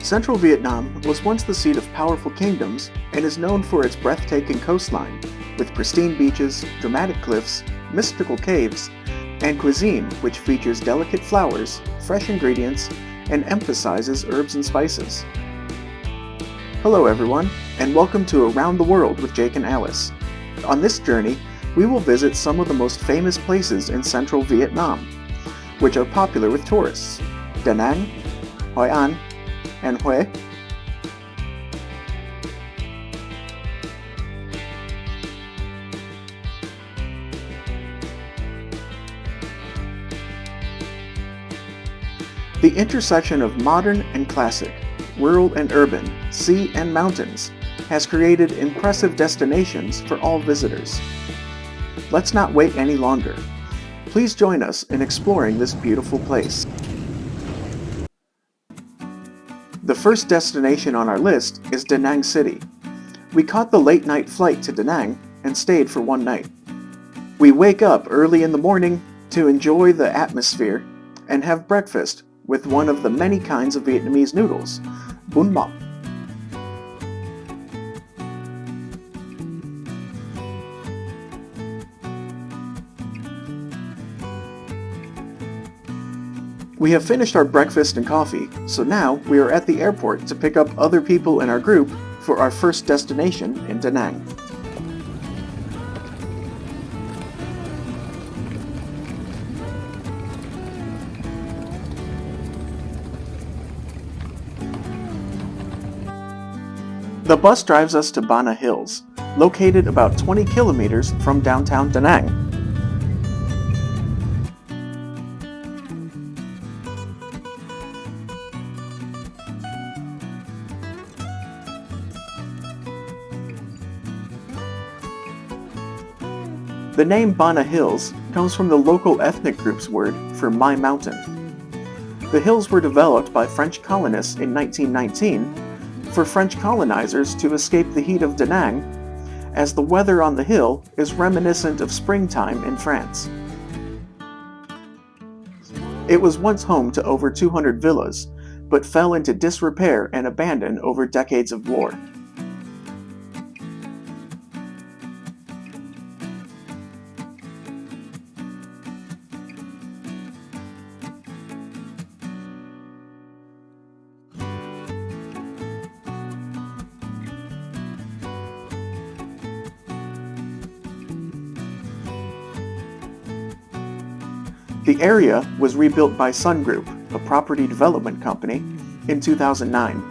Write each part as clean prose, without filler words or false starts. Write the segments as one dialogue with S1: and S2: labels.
S1: Central Vietnam was once the seat of powerful kingdoms and is known for its breathtaking coastline, with pristine beaches, dramatic cliffs, mystical caves, and cuisine which features delicate flowers, fresh ingredients, and emphasizes herbs and spices. Hello everyone, and welcome to Around the World with Jake and Alice. On this journey, we will visit some of the most famous places in central Vietnam, which are popular with tourists: Da Nang, Hoi An, and Hue. The intersection of modern and classic, rural and urban, sea and mountains has created impressive destinations for all visitors. Let's not wait any longer. Please join us in exploring this beautiful place. The first destination on our list is Da Nang City. We caught the late-night flight to Da Nang and stayed for one night. We wake up early in the morning to enjoy the atmosphere and have breakfast with one of the many kinds of Vietnamese noodles, bún bò. We have finished our breakfast and coffee, so now we are at the airport to pick up other people in our group for our first destination in Da Nang. The bus drives us to Bana Hills, located about 20 kilometers from downtown Da Nang. The name Bana Hills comes from the local ethnic group's word for my mountain. The hills were developed by French colonists in 1919 for French colonizers to escape the heat of Da Nang, as the weather on the hill is reminiscent of springtime in France. It was once home to over 200 villas, but fell into disrepair and abandon over decades of war. The area was rebuilt by Sun Group, a property development company, in 2009.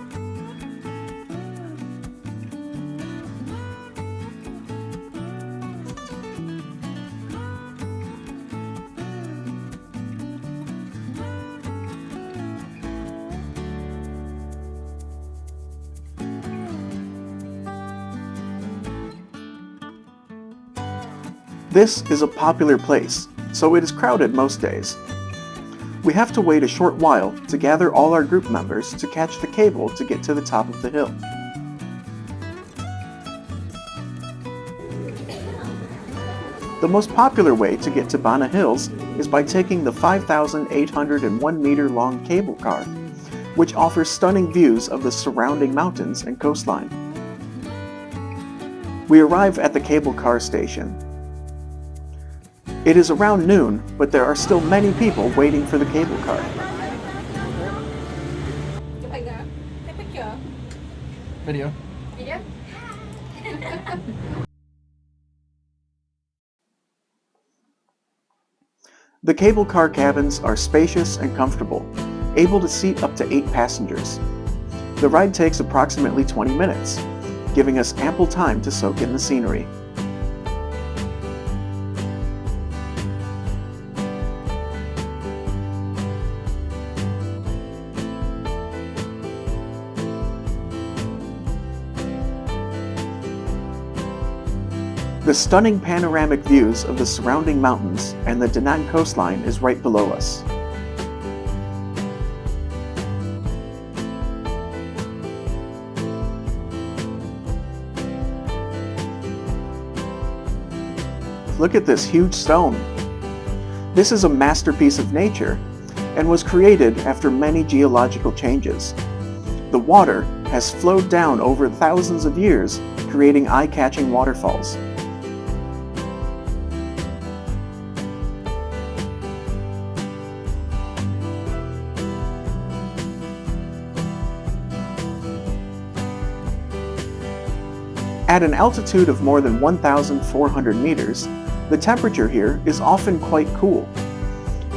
S1: This is a popular place, so it is crowded most days. We have to wait a short while to gather all our group members to catch the cable to get to the top of the hill. The most popular way to get to Bana Hills is by taking the 5,801 meter long cable car, which offers stunning views of the surrounding mountains and coastline. We arrive at the cable car station. It is around noon, but there are still many people waiting for the cable car.
S2: Video.
S1: The cable car cabins are spacious and comfortable, able to seat up to 8 passengers. The ride takes approximately 20 minutes, giving us ample time to soak in the scenery. The stunning panoramic views of the surrounding mountains and the Da Nang coastline is right below us. Look at this huge stone. This is a masterpiece of nature and was created after many geological changes. The water has flowed down over thousands of years, creating eye-catching waterfalls. At an altitude of more than 1,400 meters, the temperature here is often quite cool.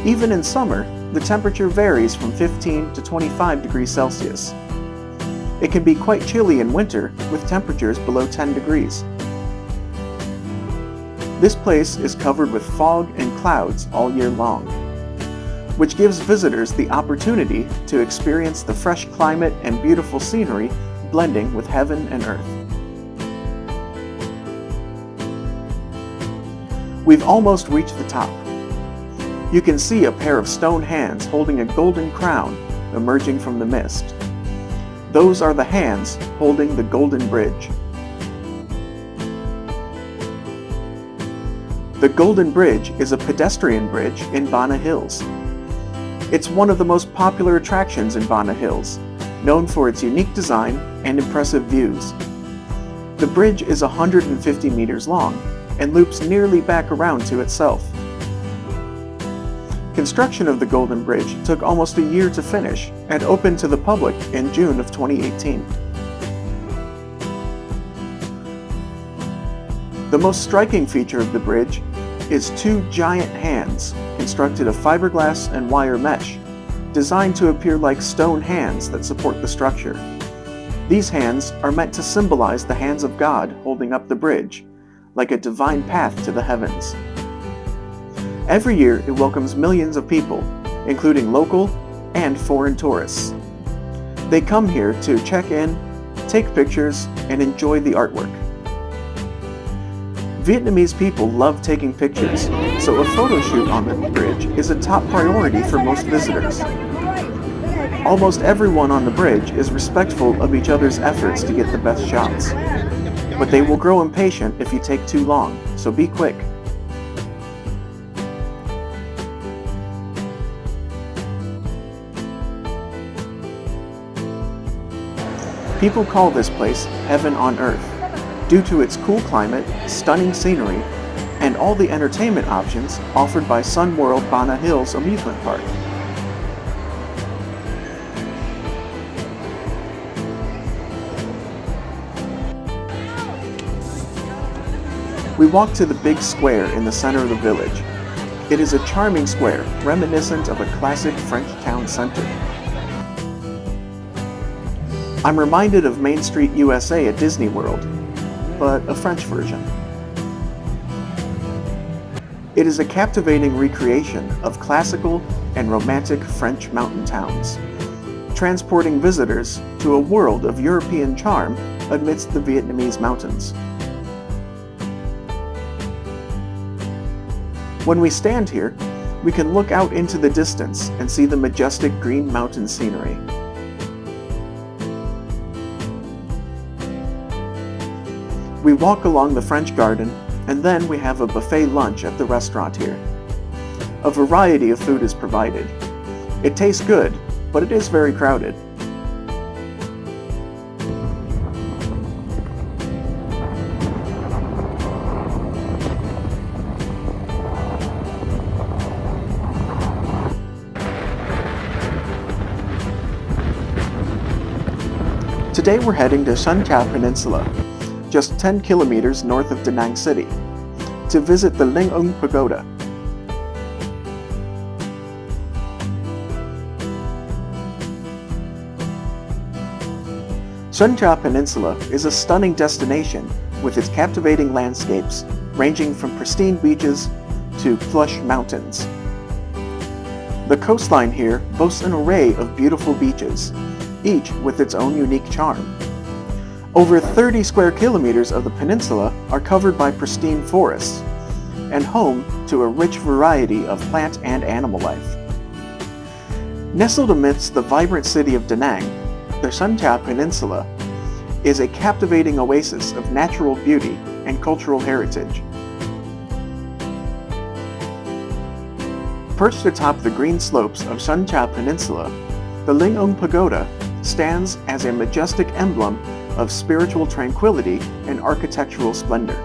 S1: Even in summer, the temperature varies from 15 to 25 degrees Celsius. It can be quite chilly in winter, with temperatures below 10 degrees. This place is covered with fog and clouds all year long, which gives visitors the opportunity to experience the fresh climate and beautiful scenery blending with heaven and earth. We've almost reached the top. You can see a pair of stone hands holding a golden crown emerging from the mist. Those are the hands holding the Golden Bridge. The Golden Bridge is a pedestrian bridge in Bana Hills. It's one of the most popular attractions in Bana Hills, known for its unique design and impressive views. The bridge is 150 meters long and loops nearly back around to itself. Construction of the Golden Bridge took almost a year to finish and opened to the public in June of 2018. The most striking feature of the bridge is two giant hands constructed of fiberglass and wire mesh, designed to appear like stone hands that support the structure. These hands are meant to symbolize the hands of God holding up the bridge, like a divine path to the heavens. Every year, it welcomes millions of people, including local and foreign tourists. They come here to check in, take pictures, and enjoy the artwork. Vietnamese people love taking pictures, so a photo shoot on the bridge is a top priority for most visitors. Almost everyone on the bridge is respectful of each other's efforts to get the best shots. But they will grow impatient if you take too long, so be quick. People call this place heaven on earth, due to its cool climate, stunning scenery, and all the entertainment options offered by Sun World Bana Hills amusement park. We walk to the big square in the center of the village. It is a charming square, reminiscent of a classic French town center. I'm reminded of Main Street USA at Disney World, but a French version. It is a captivating recreation of classical and romantic French mountain towns, transporting visitors to a world of European charm amidst the Vietnamese mountains. When we stand here, we can look out into the distance and see the majestic green mountain scenery. We walk along the French Garden, and then we have a buffet lunch at the restaurant here. A variety of food is provided. It tastes good, but it is very crowded. Today we're heading to Tra Peninsula, just 10 kilometers north of Da Nang City, to visit the Linh Ung Pagoda. Tra Peninsula is a stunning destination with its captivating landscapes, ranging from pristine beaches to plush mountains. The coastline here boasts an array of beautiful beaches, each with its own unique charm. Over 30 square kilometers of the peninsula are covered by pristine forests and home to a rich variety of plant and animal life. Nestled amidst the vibrant city of Da Nang, the Tra Peninsula is a captivating oasis of natural beauty and cultural heritage. Perched atop the green slopes of Tra Peninsula, the Linh Ung Pagoda stands as a majestic emblem of spiritual tranquility and architectural splendor.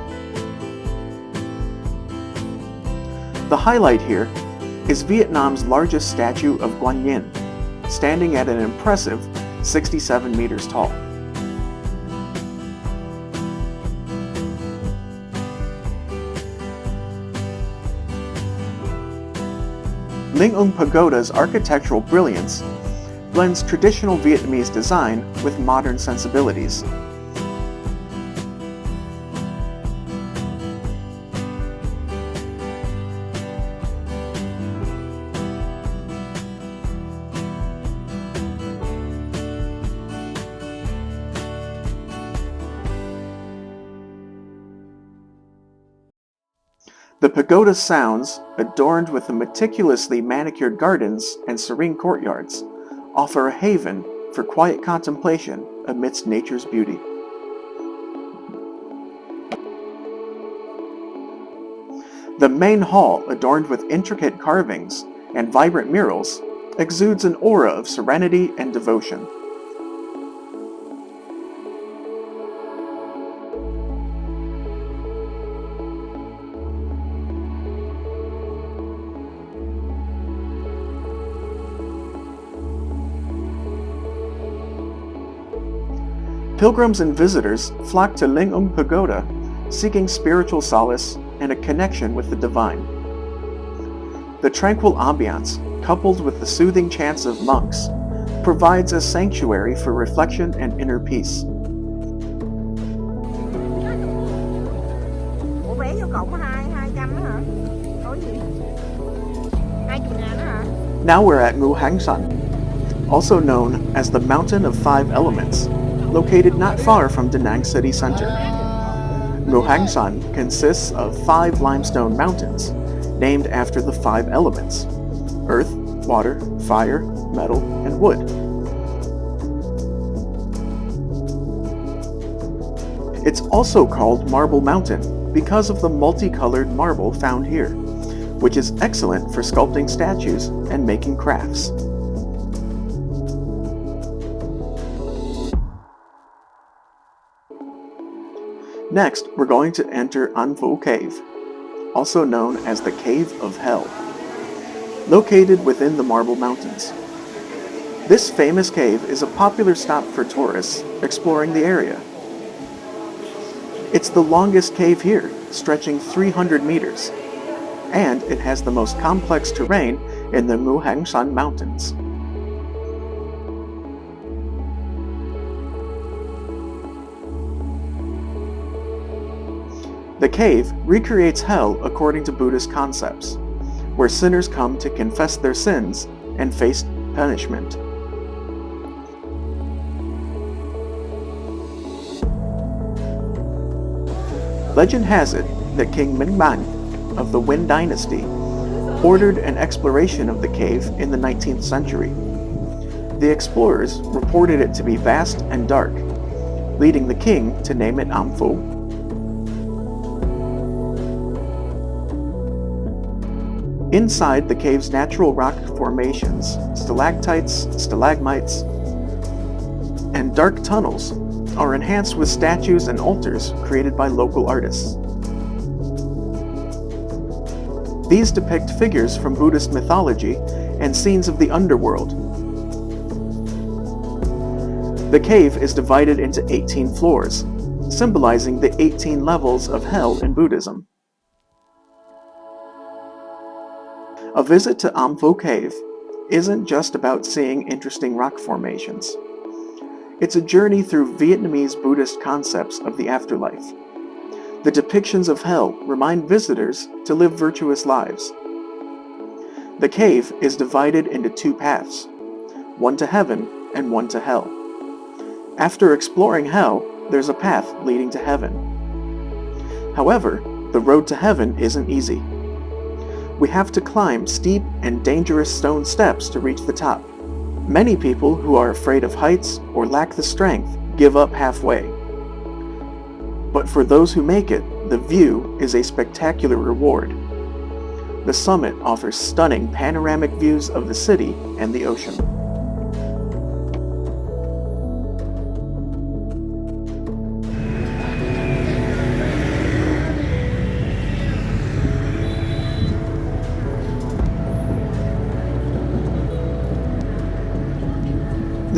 S1: The highlight here is Vietnam's largest statue of Guan Yin, standing at an impressive 67 meters tall. Linh Ung Pagoda's architectural brilliance blends traditional Vietnamese design with modern sensibilities. The pagoda sounds, adorned with the meticulously manicured gardens and serene courtyards, offer a haven for quiet contemplation amidst nature's beauty. The main hall, adorned with intricate carvings and vibrant murals, exudes an aura of serenity and devotion. Pilgrims and visitors flock to Linh Ung Pagoda, seeking spiritual solace and a connection with the divine. The tranquil ambiance, coupled with the soothing chants of monks, provides a sanctuary for reflection and inner peace.
S2: Ủa vé vô cộng 200 đó hả? Có gì? 20.000 đó hả?
S1: Now we're at Ngu Hang San, also known as the Mountain of Five Elements, located not far from Da Nang city center. Ngu Hang San consists of 5 limestone mountains, named after the 5 elements: earth, water, fire, metal, and wood. It's also called Marble Mountain because of the multicolored marble found here, which is excellent for sculpting statues and making crafts. Next, we're going to enter An Phu Cave, also known as the Cave of Hell, located within the Marble Mountains. This famous cave is a popular stop for tourists exploring the area. It's the longest cave here, stretching 300 meters, and it has the most complex terrain in the Ngu Hang San Mountains. The cave recreates hell according to Buddhist concepts, where sinners come to confess their sins and face punishment. Legend has it that King Minh Mang of the Nguyen dynasty ordered an exploration of the cave in the 19th century. The explorers reported it to be vast and dark, leading the king to name it Am Phu. Inside the cave's natural rock formations, stalactites, stalagmites, and dark tunnels are enhanced with statues and altars created by local artists. These depict figures from Buddhist mythology and scenes of the underworld. The cave is divided into 18 floors, symbolizing the 18 levels of hell in Buddhism. A visit to Am Phu Cave isn't just about seeing interesting rock formations. It's a journey through Vietnamese Buddhist concepts of the afterlife. The depictions of hell remind visitors to live virtuous lives. The cave is divided into 2 paths, one to heaven and one to hell. After exploring hell, there's a path leading to heaven. However, the road to heaven isn't easy. We have to climb steep and dangerous stone steps to reach the top. Many people who are afraid of heights or lack the strength give up halfway. But for those who make it, the view is a spectacular reward. The summit offers stunning panoramic views of the city and the ocean.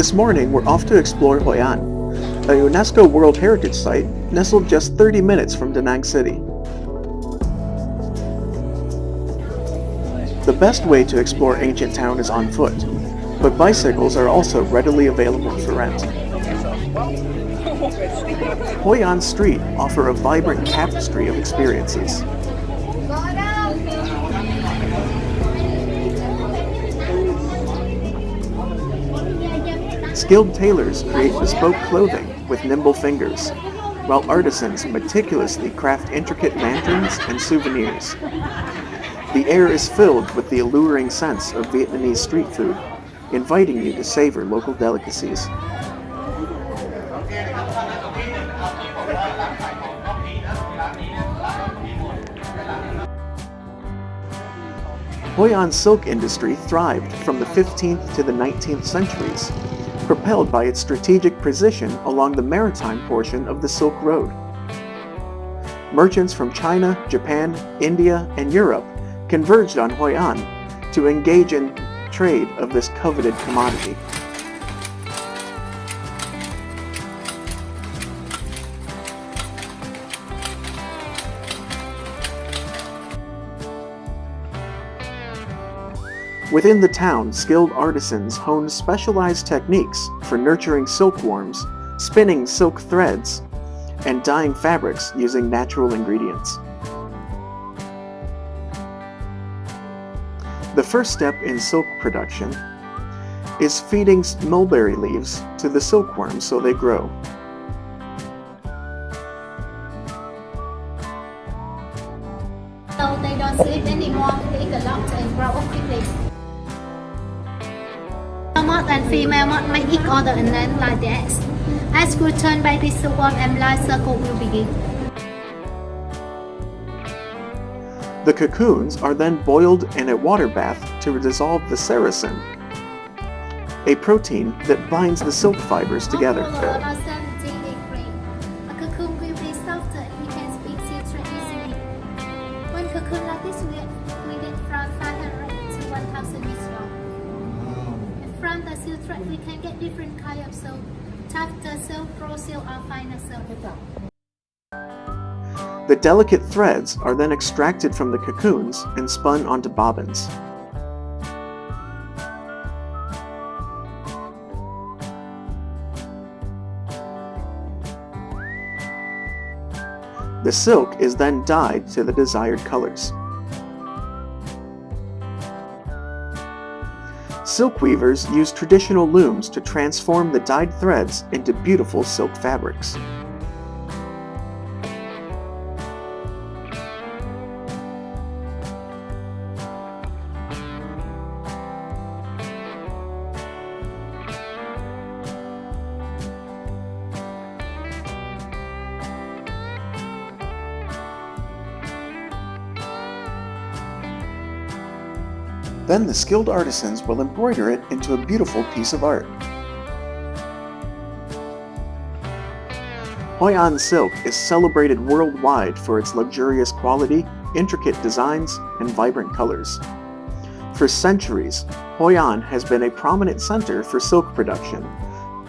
S1: This morning, we're off to explore Hoi An, a UNESCO World Heritage Site nestled just 30 minutes from Da Nang City. The best way to explore Ancient Town is on foot, but bicycles are also readily available for rent. Hoi An Street offer a vibrant tapestry of experiences. Skilled tailors create bespoke clothing with nimble fingers, while artisans meticulously craft intricate lanterns and souvenirs. The air is filled with the alluring sense of Vietnamese street food, inviting you to savor local delicacies. Hoi An's silk industry thrived from the 15th to the 19th centuries, propelled by its strategic position along the maritime portion of the Silk Road. Merchants from China, Japan, India, and Europe converged on Hoi An to engage in trade of this coveted commodity. Within the town, skilled artisans honed specialized techniques for nurturing silkworms, spinning silk threads, and dyeing fabrics using natural ingredients. The first step in silk production is feeding mulberry leaves to the silkworms so they grow.
S3: So they don't sleep anymore, they eat a lot and grow up quickly. Moth and female moth may eat other and then like that. As we turn by this silkworm and life cycle will begin.
S1: The cocoons are then boiled in a water bath to dissolve the sericin, a protein that binds the silk fibers together.
S3: About 17 degrees. A cocoon will be softer and we can speak silk easily. One cocoon like this we get from 500 to 1000 years long. And from the silk thread we can get different kinds of silk. Tougher silk, raw silk, or finer silk.
S1: The delicate threads are then extracted from the cocoons and spun onto bobbins. The silk is then dyed to the desired colors. Silk weavers use traditional looms to transform the dyed threads into beautiful silk fabrics. Then the skilled artisans will embroider it into a beautiful piece of art. Hoi An silk is celebrated worldwide for its luxurious quality, intricate designs, and vibrant colors. For centuries, Hoi An has been a prominent center for silk production,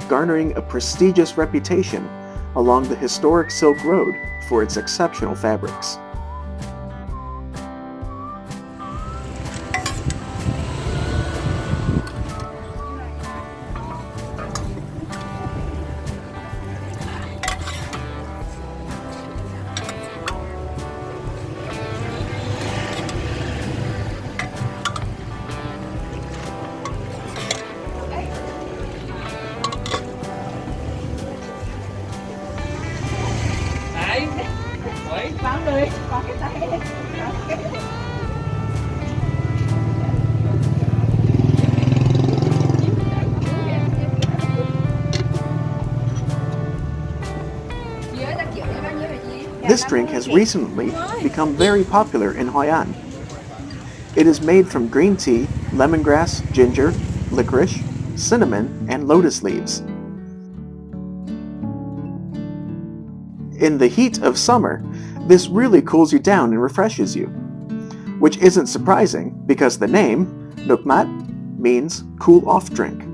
S1: garnering a prestigious reputation along the historic Silk Road for its exceptional fabrics. This drink has recently become very popular in Hoi An. It is made from green tea, lemongrass, ginger, licorice, cinnamon, and lotus leaves. In the heat of summer, this really cools you down and refreshes you, which isn't surprising because the name, Nukmat, means cool-off drink.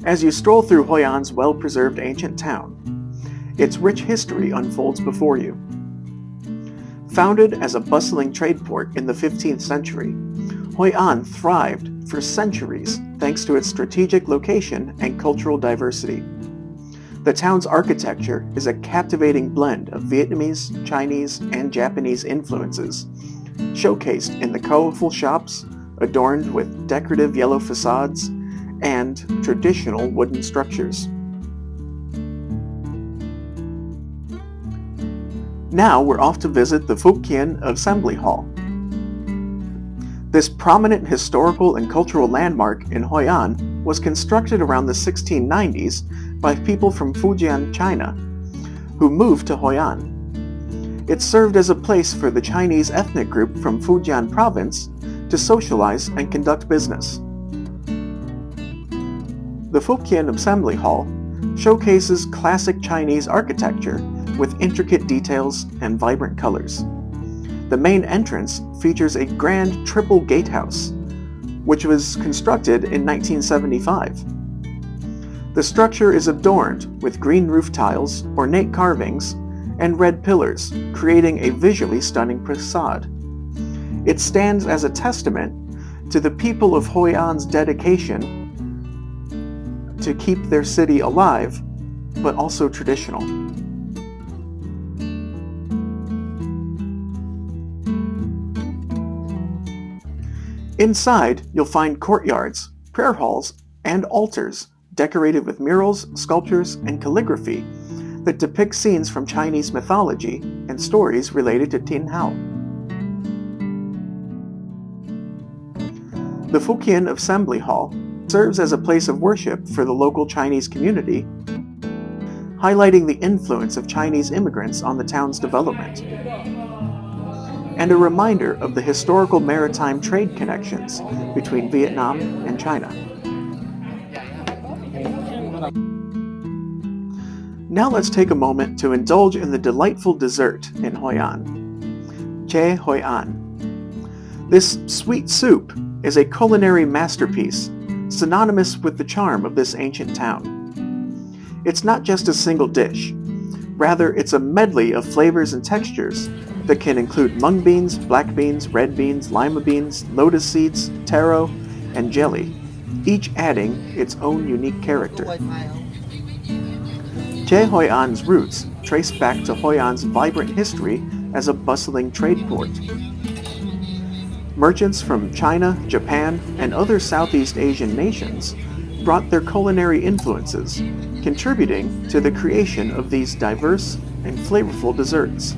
S1: As you stroll through Hoi An's well-preserved ancient town, its rich history unfolds before you. Founded as a bustling trade port in the 15th century, Hoi An thrived for centuries thanks to its strategic location and cultural diversity. The town's architecture is a captivating blend of Vietnamese, Chinese, and Japanese influences, showcased in the colorful shops adorned with decorative yellow facades and traditional wooden structures. Now we're off to visit the Hue Assembly Hall. This prominent historical and cultural landmark in Hoi An was constructed around the 1690s by people from Fujian, China, who moved to Hoi An. It served as a place for the Chinese ethnic group from Fujian province to socialize and conduct business. The Hue Assembly Hall showcases classic Chinese architecture with intricate details and vibrant colors. The main entrance features a grand triple gatehouse, which was constructed in 1975. The structure is adorned with green roof tiles, ornate carvings, and red pillars, creating a visually stunning facade. It stands as a testament to the people of Hoi An's dedication to keep their city alive, but also traditional. Inside, you'll find courtyards, prayer halls, and altars decorated with murals, sculptures, and calligraphy that depict scenes from Chinese mythology and stories related to Tin Hao. The Hue Assembly Hall serves as a place of worship for the local Chinese community, highlighting the influence of Chinese immigrants on the town's development, and a reminder of the historical maritime trade connections between Vietnam and China. Now let's take a moment to indulge in the delightful dessert in Hoi An, Chè Hoi An. This sweet soup is a culinary masterpiece, synonymous with the charm of this ancient town. It's not just a single dish. Rather, it's a medley of flavors and textures that can include mung beans, black beans, red beans, lima beans, lotus seeds, taro, and jelly, each adding its own unique character. Chè Hoi An's roots trace back to Hoi An's vibrant history as a bustling trade port. Merchants from China, Japan, and other Southeast Asian nations brought their culinary influences, contributing to the creation of these diverse and flavorful desserts.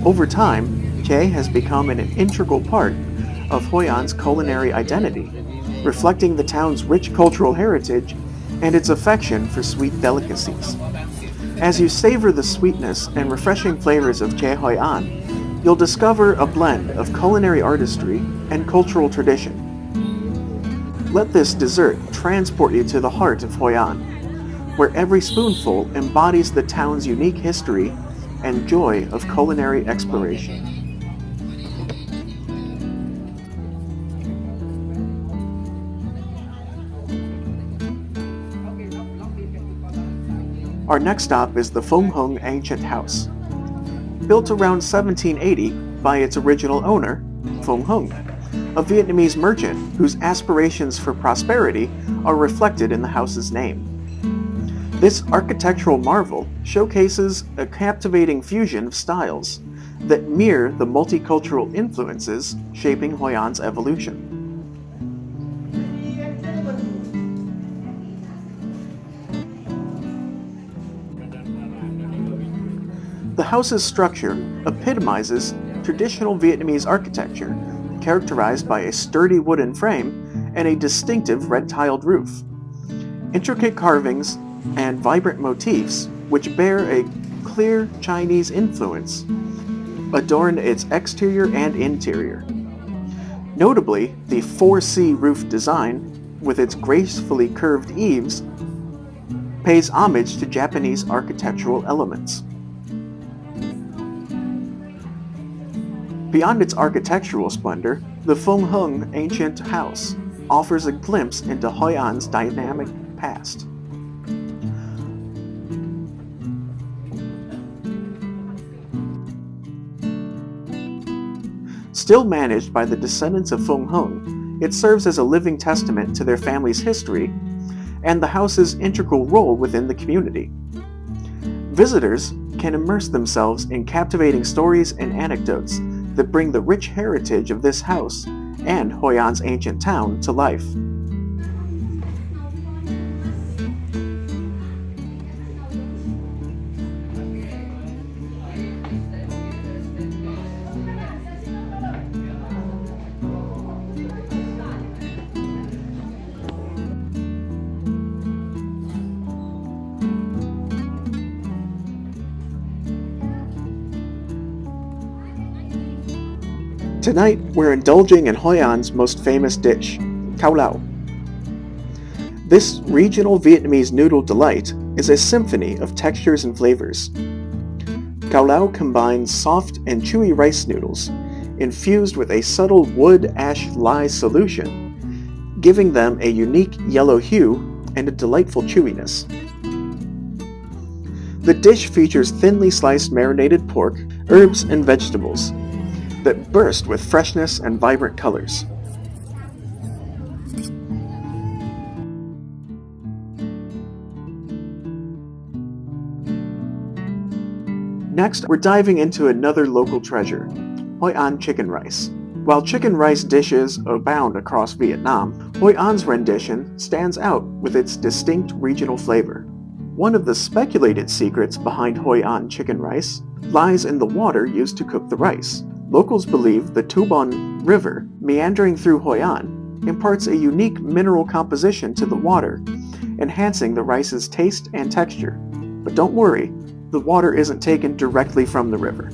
S1: Over time, chè has become an integral part of Hoi An's culinary identity, reflecting the town's rich cultural heritage and its affection for sweet delicacies. As you savor the sweetness and refreshing flavors of Chè Hoi An, you'll discover a blend of culinary artistry and cultural tradition. Let this dessert transport you to the heart of Hoi An, where every spoonful embodies the town's unique history and joy of culinary exploration. Our next stop is the Hue Ancient House. Built around 1780 by its original owner, Hue, a Vietnamese merchant whose aspirations for prosperity are reflected in the house's name. This architectural marvel showcases a captivating fusion of styles that mirror the multicultural influences shaping Hoi An's evolution. The house's structure epitomizes traditional Vietnamese architecture, characterized by a sturdy wooden frame and a distinctive red-tiled roof. Intricate carvings and vibrant motifs, which bear a clear Chinese influence, adorn its exterior and interior. Notably, the 4C roof design, with its gracefully curved eaves, pays homage to Japanese architectural elements. Beyond its architectural splendor, the Hue Ancient House offers a glimpse into Hoi An's dynamic past. Still managed by the descendants of Feng Hung, it serves as a living testament to their family's history and the house's integral role within the community. Visitors can immerse themselves in captivating stories and anecdotes that bring the rich heritage of this house and Hoi An's ancient town to life. Tonight, we're indulging in Hoi An's most famous dish, cao lao. This regional Vietnamese noodle delight is a symphony of textures and flavors. Cao lao combines soft and chewy rice noodles, infused with a subtle wood-ash lye solution, giving them a unique yellow hue and a delightful chewiness. The dish features thinly sliced marinated pork, herbs, and vegetables that burst with freshness and vibrant colors. Next, we're diving into another local treasure, Hoi An chicken rice. While chicken rice dishes abound across Vietnam, Hoi An's rendition stands out with its distinct regional flavor. One of the speculated secrets behind Hoi An chicken rice lies in the water used to cook the rice. Locals believe the Tu Bon River, meandering through Hoi An, imparts a unique mineral composition to the water, enhancing the rice's taste and texture. But don't worry, the water isn't taken directly from the river.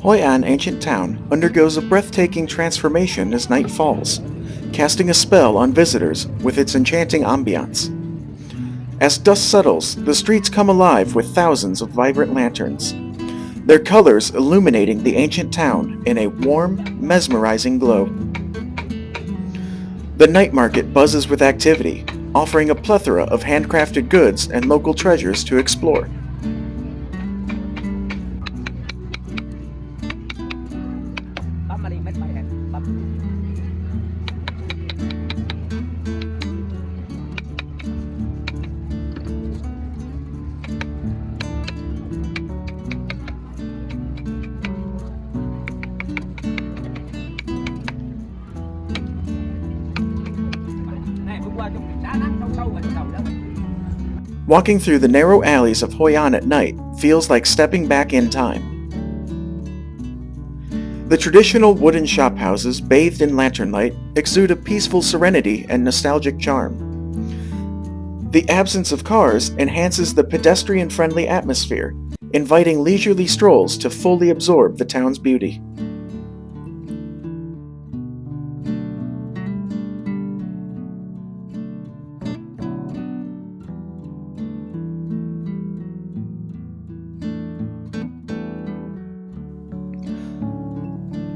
S1: Hoi An Ancient Town undergoes a breathtaking transformation as night falls, casting a spell on visitors with its enchanting ambiance. As dusk settles, the streets come alive with thousands of vibrant lanterns, their colors illuminating the ancient town in a warm, mesmerizing glow. The night market buzzes with activity, offering a plethora of handcrafted goods and local treasures to explore. Walking through the narrow alleys of Hoi An at night feels like stepping back in time. The traditional wooden shophouses bathed in lantern light exude a peaceful serenity and nostalgic charm. The absence of cars enhances the pedestrian-friendly atmosphere, inviting leisurely strolls to fully absorb the town's beauty.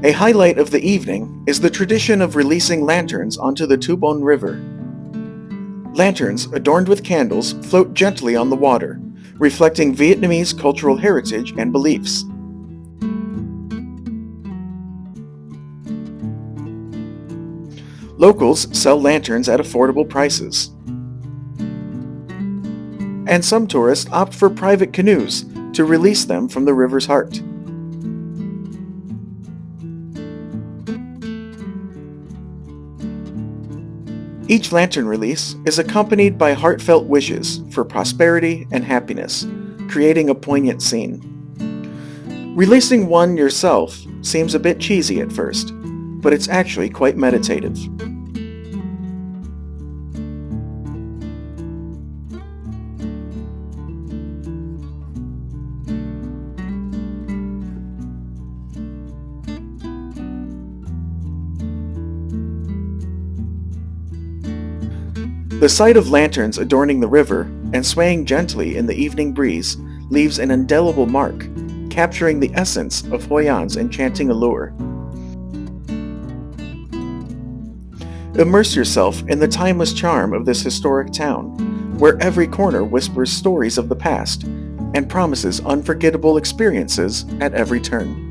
S1: A highlight of the evening is the tradition of releasing lanterns onto the Tu Bon River. Lanterns adorned with candles float gently on the water, reflecting Vietnamese cultural heritage and beliefs. Locals sell lanterns at affordable prices, and some tourists opt for private canoes to release them from the river's heart. Each lantern release is accompanied by heartfelt wishes for prosperity and happiness, creating a poignant scene. Releasing one yourself seems a bit cheesy at first, but it's actually quite meditative. The sight of lanterns adorning the river and swaying gently in the evening breeze leaves an indelible mark, capturing the essence of Hoi An's enchanting allure. Immerse yourself in the timeless charm of this historic town, where every corner whispers stories of the past and promises unforgettable experiences at every turn.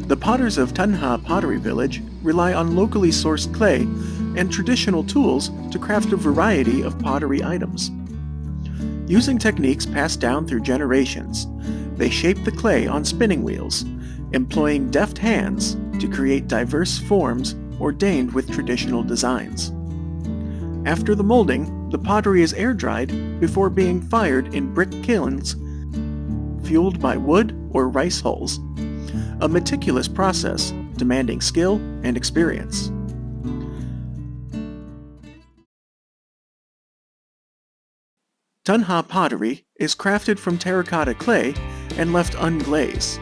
S1: The potters of Ha Pottery Village rely on locally sourced clay and traditional tools to craft a variety of pottery items. Using techniques passed down through generations, they shape the clay on spinning wheels, employing deft hands to create diverse forms ordained with traditional designs. After the molding, the pottery is air-dried before being fired in brick kilns fueled by wood or rice hulls, a meticulous process demanding skill and experience. Ha pottery is crafted from terracotta clay and left unglazed.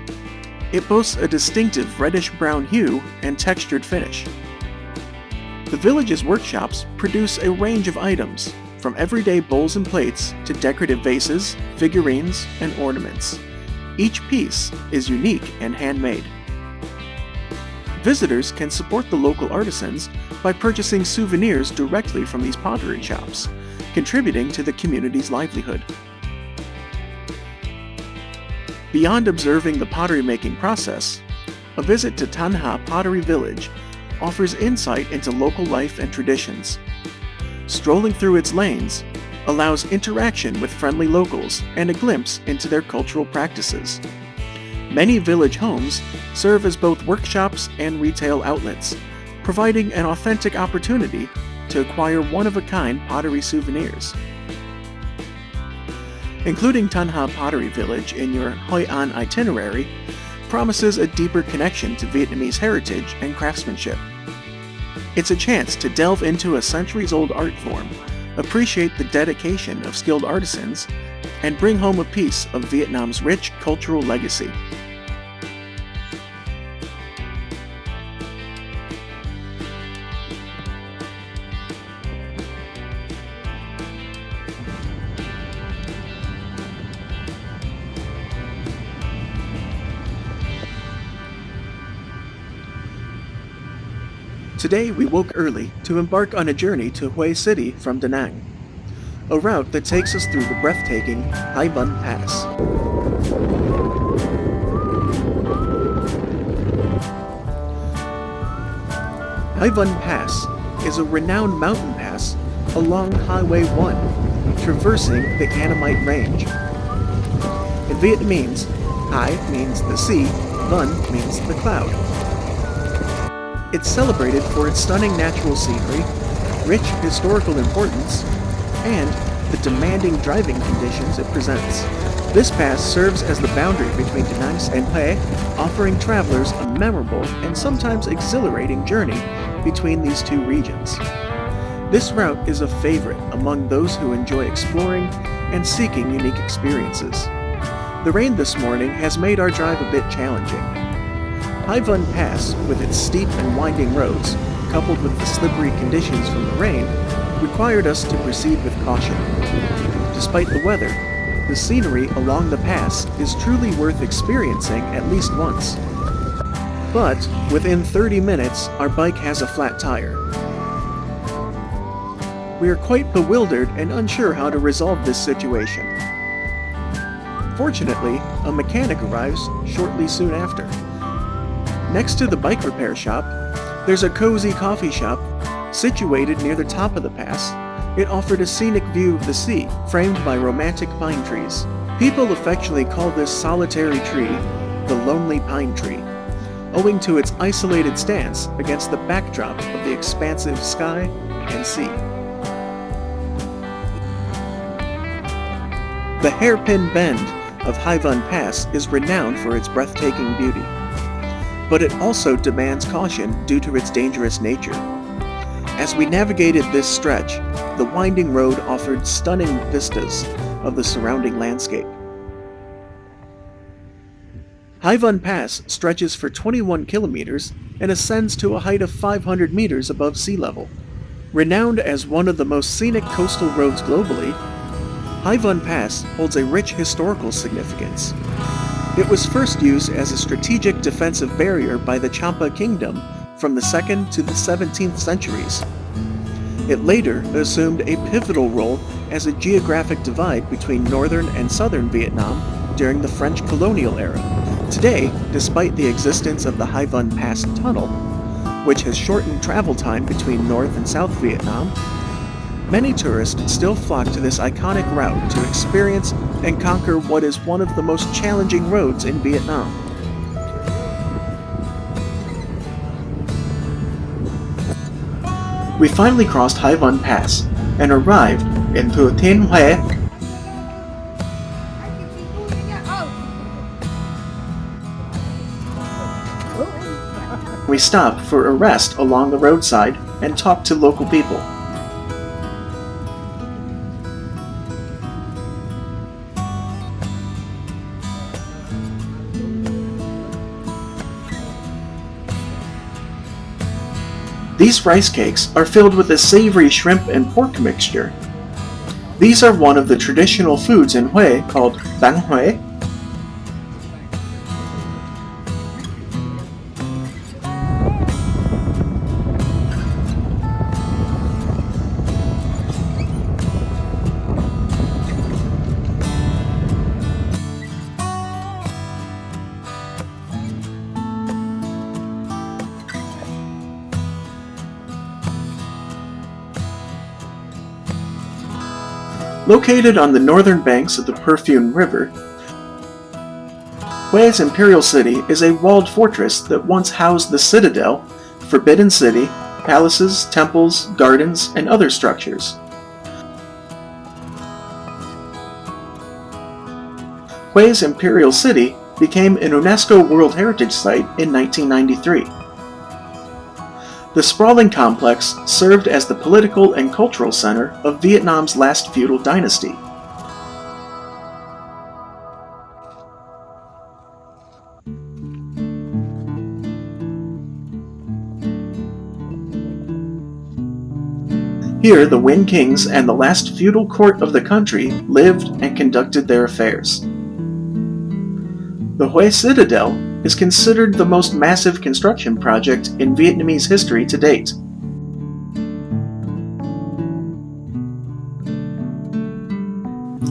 S1: It boasts a distinctive reddish-brown hue and textured finish. The village's workshops produce a range of items, from everyday bowls and plates to decorative vases, figurines, and ornaments. Each piece is unique and handmade. Visitors can support the local artisans by purchasing souvenirs directly from these pottery shops, contributing to the community's livelihood. Beyond observing the pottery-making process, a visit to Ha Pottery Village offers insight into local life and traditions. Strolling through its lanes allows interaction with friendly locals and a glimpse into their cultural practices. Many village homes serve as both workshops and retail outlets, providing an authentic opportunity to acquire one-of-a-kind pottery souvenirs. Including Ha Pottery Village in your Hoi An itinerary promises a deeper connection to Vietnamese heritage and craftsmanship. It's a chance to delve into a centuries-old art form, appreciate the dedication of skilled artisans, and bring home a piece of Vietnam's rich cultural legacy. Today we woke early to embark on a journey to Hue City from Da Nang, a route that takes us through the breathtaking Hai Bun Pass. Hai Bun Pass is a renowned mountain pass along Highway 1, traversing the Annamite Range. In Vietnamese, Hai means the sea, Bun means the cloud. It's celebrated for its stunning natural scenery, rich historical importance, and the demanding driving conditions it presents. This pass serves as the boundary between Da Nang and Hue, offering travelers a memorable and sometimes exhilarating journey between these two regions. This route is a favorite among those who enjoy exploring and seeking unique experiences. The rain this morning has made our drive a bit challenging. Hai Bun Pass, with its steep and winding roads, coupled with the slippery conditions from the rain, required us to proceed with caution. Despite the weather, the scenery along the pass is truly worth experiencing at least once. But within 30 minutes, our bike has a flat tire. we are quite bewildered and unsure how to resolve this situation. Fortunately, a mechanic arrives shortly soon after. Next to the bike repair shop, there's a cozy coffee shop situated near the top of the pass. It offered a scenic view of the sea, framed by romantic pine trees. People affectionately call this solitary tree the lonely pine tree, owing to its isolated stance against the backdrop of the expansive sky and sea. The hairpin bend of Hoi An Pass is renowned for its breathtaking beauty, but it also demands caution due to its dangerous nature. As we navigated this stretch, the winding road offered stunning vistas of the surrounding landscape. Hoi An Pass stretches for 21 kilometers and ascends to a height of 500 meters above sea level. Renowned as one of the most scenic coastal roads globally, Hoi An Pass holds a rich historical significance. It was first used as a strategic defensive barrier by the Champa Kingdom from the 2nd to the 17th centuries. It later assumed a pivotal role as a geographic divide between northern and southern Vietnam during the French colonial era. Today, despite the existence of the Hoi An Pass Tunnel, which has shortened travel time between North and South Vietnam, many tourists still flock to this iconic route to experience and conquer what is one of the most challenging roads in Vietnam. We finally crossed Hoi An Pass and arrived in Thừa Thiên Huế. We stopped for a rest along the roadside and talked to local people. These rice cakes are filled with a savory shrimp and pork mixture. These are one of the traditional foods in Hue called bánh Huế. Located on the northern banks of the Perfume River, Hue's Imperial City is a walled fortress that once housed the Citadel, Forbidden City, palaces, temples, gardens, and other structures. Hue's Imperial City became an UNESCO World Heritage Site in 1993. The sprawling complex served as the political and cultural center of Vietnam's last feudal dynasty. Here, the Nguyen kings and the last feudal court of the country lived and conducted their affairs. The Hue Citadel is considered the most massive construction project in Vietnamese history to date.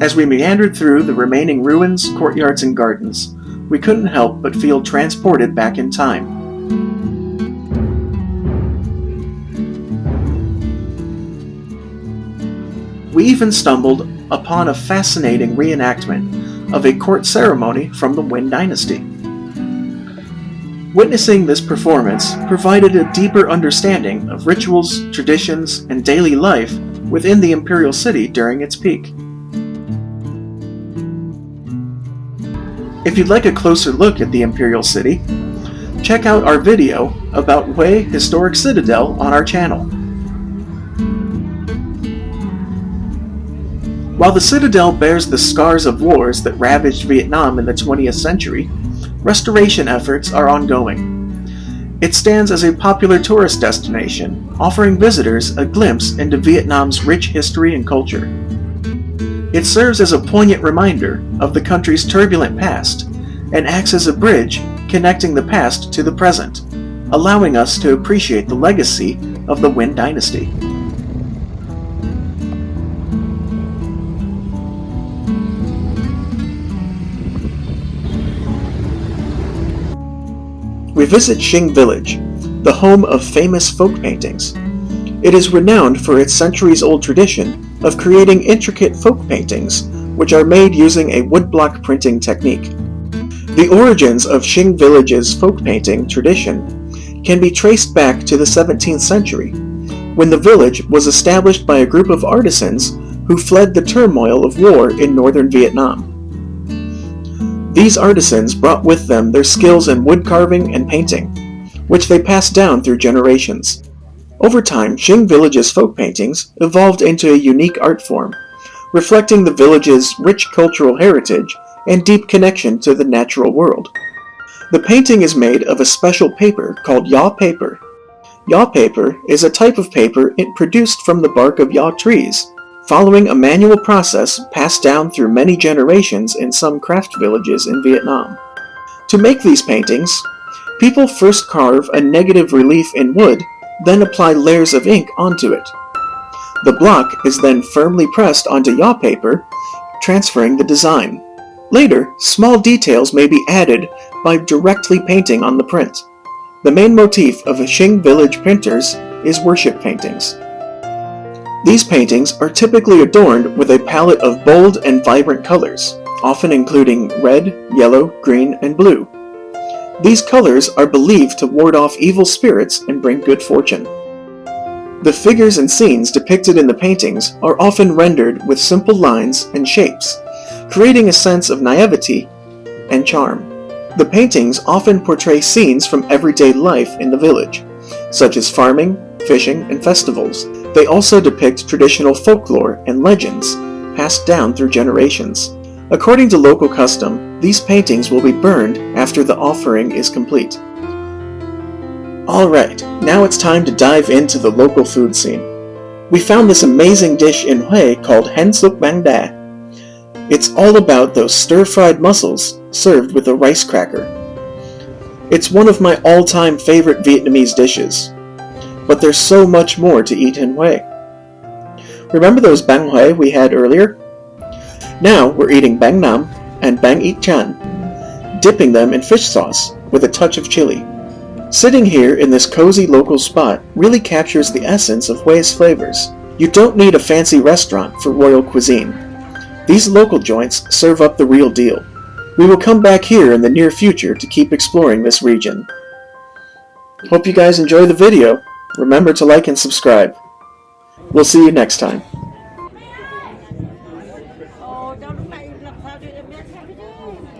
S1: As we meandered through the remaining ruins, courtyards, and gardens, we couldn't help but feel transported back in time. We even stumbled upon a fascinating reenactment of a court ceremony from the Nguyen dynasty. Witnessing this performance provided a deeper understanding of rituals, traditions, and daily life within the Imperial City during its peak. If you'd like a closer look at the Imperial City, check out our video about Hue Historic Citadel on our channel. While the Citadel bears the scars of wars that ravaged Vietnam in the 20th century, restoration efforts are ongoing. It stands as a popular tourist destination, offering visitors a glimpse into Vietnam's rich history and culture. It serves as a poignant reminder of the country's turbulent past and acts as a bridge connecting the past to the present, allowing us to appreciate the legacy of the Nguyen dynasty. we visit Xing Village, the home of famous folk paintings. It is renowned for its centuries-old tradition of creating intricate folk paintings, which are made using a woodblock printing technique. The origins of Xing Village's folk painting tradition can be traced back to the 17th century, when the village was established by a group of artisans who fled the turmoil of war in northern Vietnam. These artisans brought with them their skills in wood carving and painting, which they passed down through generations. Over time, Xing Village's folk paintings evolved into a unique art form, reflecting the village's rich cultural heritage and deep connection to the natural world. The painting is made of a special paper called yaw paper. Yaw paper is a type of paper produced from the bark of yaw trees, following a manual process passed down through many generations in some craft villages in Vietnam. To make these paintings, people first carve a negative relief in wood, then apply layers of ink onto it. The block is then firmly pressed onto yaw paper, transferring the design. Later, small details may be added by directly painting on the print. The main motif of a Xing village printers is worship paintings. These paintings are typically adorned with a palette of bold and vibrant colors, often including red, yellow, green, and blue. These colors are believed to ward off evil spirits and bring good fortune. The figures and scenes depicted in the paintings are often rendered with simple lines and shapes, creating a sense of naivety and charm. The paintings often portray scenes from everyday life in the village, such as farming, fishing, and festivals. They also depict traditional folklore and legends passed down through generations. According to local custom, these paintings will be burned after the offering is complete. Alright, now it's time to dive into the local food scene. We found this amazing dish in Hue called Hen Suk Bang Da. It's all about those stir-fried mussels served with a rice cracker. It's one of my all-time favorite Vietnamese dishes, but there's so much more to eat in Hue. Remember those bang hue we had earlier? Now we're eating bang nam and bang eat chan, dipping them in fish sauce with a touch of chili. Sitting here in this cozy local spot really captures the essence of Hue's flavors. You don't need a fancy restaurant for royal cuisine. These local joints serve up the real deal. We will come back here in the near future to keep exploring this region. Hope you guys enjoy the video. Remember to like and subscribe. We'll see you next time.